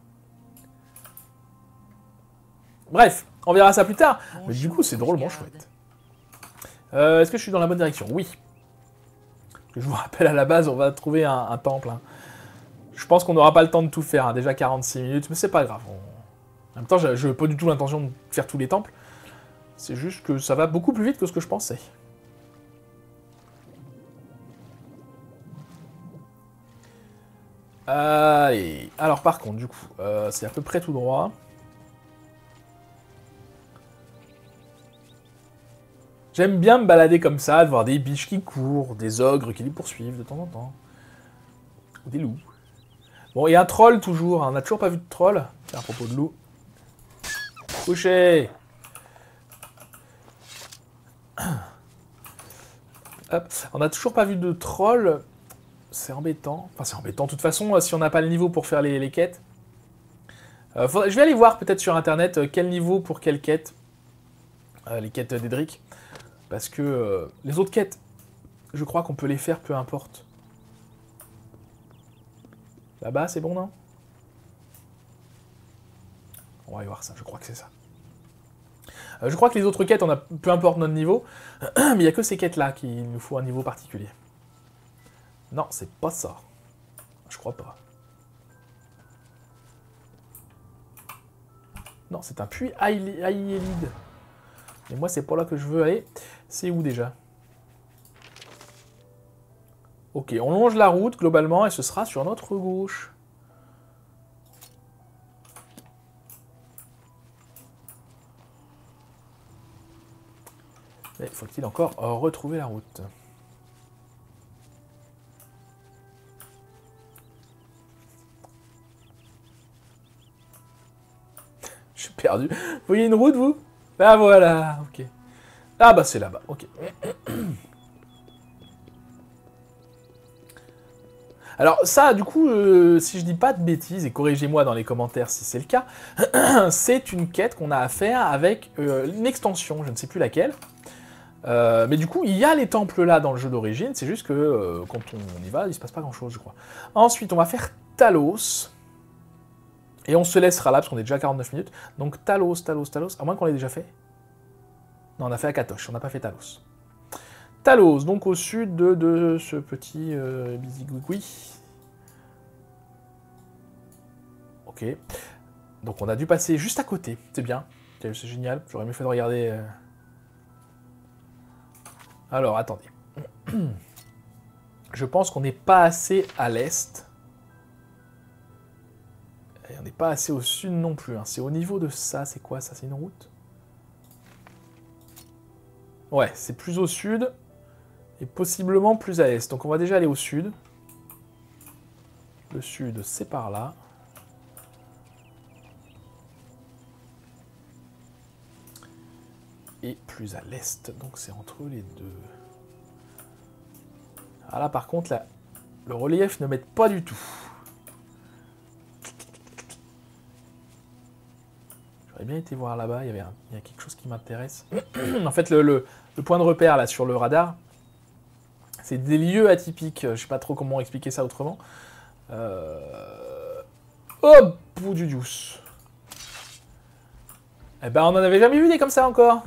Bref, on verra ça plus tard. Mais du coup, c'est drôlement chouette. Est-ce que je suis dans la bonne direction? Oui. Je vous rappelle, à la base, on va trouver un temple. Hein. Je pense qu'on n'aura pas le temps de tout faire, hein. Déjà 46 minutes, mais c'est pas grave. En même temps, je n'ai pas du tout l'intention de faire tous les temples. C'est juste que ça va beaucoup plus vite que ce que je pensais. Allez. Alors par contre, du coup, c'est à peu près tout droit. J'aime bien me balader comme ça, de voir des biches qui courent, des ogres qui les poursuivent de temps en temps. Ou des loups. Bon, il y a un troll toujours, hein. On n'a toujours pas vu de troll. C'est à propos de loup. Couché. Hop. On n'a toujours pas vu de troll. C'est embêtant. Enfin, c'est embêtant. De toute façon, si on n'a pas le niveau pour faire les quêtes. Je vais aller voir peut-être sur internet quel niveau pour quelle quête. Les quêtes d'Edric. Parce que les autres quêtes, je crois qu'on peut les faire peu importe. Là-bas, c'est bon, non? On va aller voir ça, je crois que c'est ça. Je crois que les autres quêtes, on a peu importe notre niveau, mais il n'y a que ces quêtes-là qui nous faut un niveau particulier. Non, c'est pas ça. Je crois pas. Non, c'est un puits Aïelide. Et moi, c'est pas là que je veux aller. C'est où déjà? Ok, on longe la route globalement et ce sera sur notre gauche. Mais faut-il encore retrouver la route? Je suis perdu. Vous voyez une route, vous? Ah voilà, ok. Ah bah c'est là-bas, ok. Alors ça, du coup, si je dis pas de bêtises, et corrigez-moi dans les commentaires si c'est le cas, c'est une quête qu'on a à faire avec une extension, je ne sais plus laquelle. Mais du coup, il y a les temples là dans le jeu d'origine, c'est juste que quand on y va, il se passe pas grand-chose, je crois. Ensuite, on va faire Talos. Et on se laissera là, parce qu'on est déjà à 49 minutes. Donc Talos, à moins qu'on l'ait déjà fait. Non, on a fait Akatosh, on n'a pas fait Talos. Talos, donc au sud de ce petit Bizigouigoui. Ok. Donc on a dû passer juste à côté, c'est bien. C'est génial, j'aurais mieux fait de regarder... Alors, attendez. Je pense qu'on n'est pas assez à l'est. Et on n'est pas assez au sud non plus. Hein. C'est au niveau de ça. C'est quoi ça? C'est une route? Ouais, c'est plus au sud. Et possiblement plus à l'est. Donc on va déjà aller au sud. Le sud, c'est par là. Et plus à l'est. Donc c'est entre les deux. Ah là par contre, là, le relief ne m'aide pas du tout. J'aurais bien été voir là-bas, il y a quelque chose qui m'intéresse. En fait, le point de repère là sur le radar, c'est des lieux atypiques. Je sais pas trop comment expliquer ça autrement. Oh, bout du douce. Eh ben, on en avait jamais vu des comme ça encore.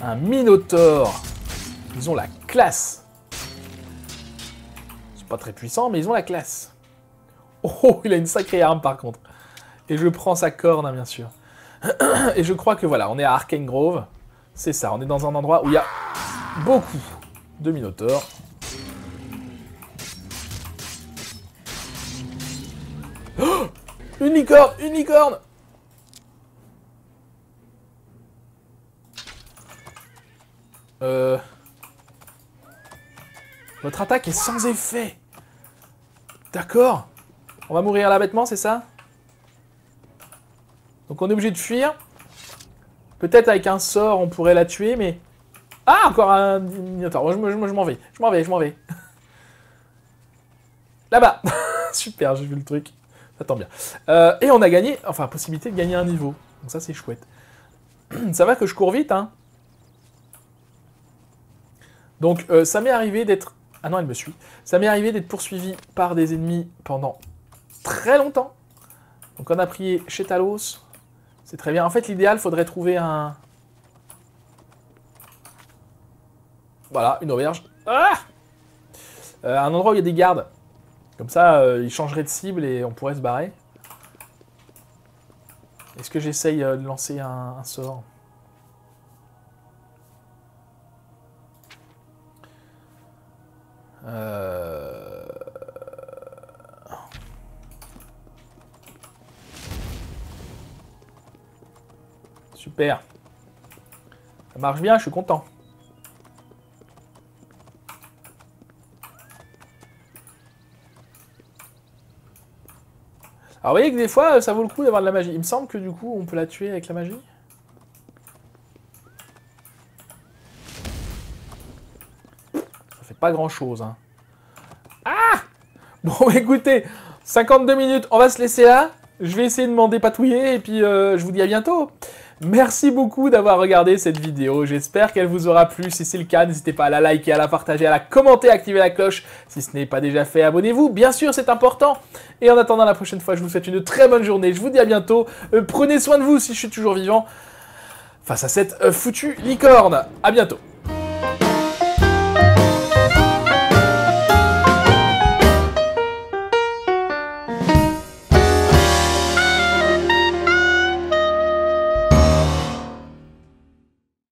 Un Minotaure. Ils ont la classe. C'est pas très puissant, mais ils ont la classe. Oh, il a une sacrée arme par contre. Et je prends sa corne, hein, bien sûr. Et je crois que voilà, on est à Arcane Grove. C'est ça, on est dans un endroit où il y a beaucoup de Minotaures. Oh, une licorne, une licorne! Votre attaque est sans effet. D'accord. On va mourir là bêtement, c'est ça? Donc on est obligé de fuir. Peut-être avec un sort, on pourrait la tuer, mais... Ah, encore un Minotaure. Je m'en vais. Je m'en vais. Là-bas. Super, j'ai vu le truc. Ça tombe bien. Et on a gagné... Enfin, possibilité de gagner un niveau. Donc ça, c'est chouette. Ça va que je cours vite, hein. Donc, ça m'est arrivé d'être... Ah non, elle me suit. Ça m'est arrivé d'être poursuivi par des ennemis pendant très longtemps. Donc on a pris chez Talos. C'est très bien. En fait, l'idéal, faudrait trouver un... Voilà, une auberge. Ah, un endroit où il y a des gardes. Comme ça, ils changeraient de cible et on pourrait se barrer. Est-ce que j'essaye de lancer un sort? Super. Ça marche bien, je suis content. Alors vous voyez que des fois, ça vaut le coup d'avoir de la magie. Il me semble que du coup, on peut la tuer avec la magie. Ça fait pas grand chose, hein. Ah! Bon, écoutez, 52 minutes, on va se laisser là. Je vais essayer de m'en dépatouiller et puis je vous dis à bientôt. Merci beaucoup d'avoir regardé cette vidéo, j'espère qu'elle vous aura plu. Si c'est le cas, n'hésitez pas à la liker, à la partager, à la commenter, à activer la cloche. Si ce n'est pas déjà fait, abonnez-vous, bien sûr c'est important. Et en attendant la prochaine fois, je vous souhaite une très bonne journée, je vous dis à bientôt. Prenez soin de vous si je suis toujours vivant face à cette foutue licorne. À bientôt.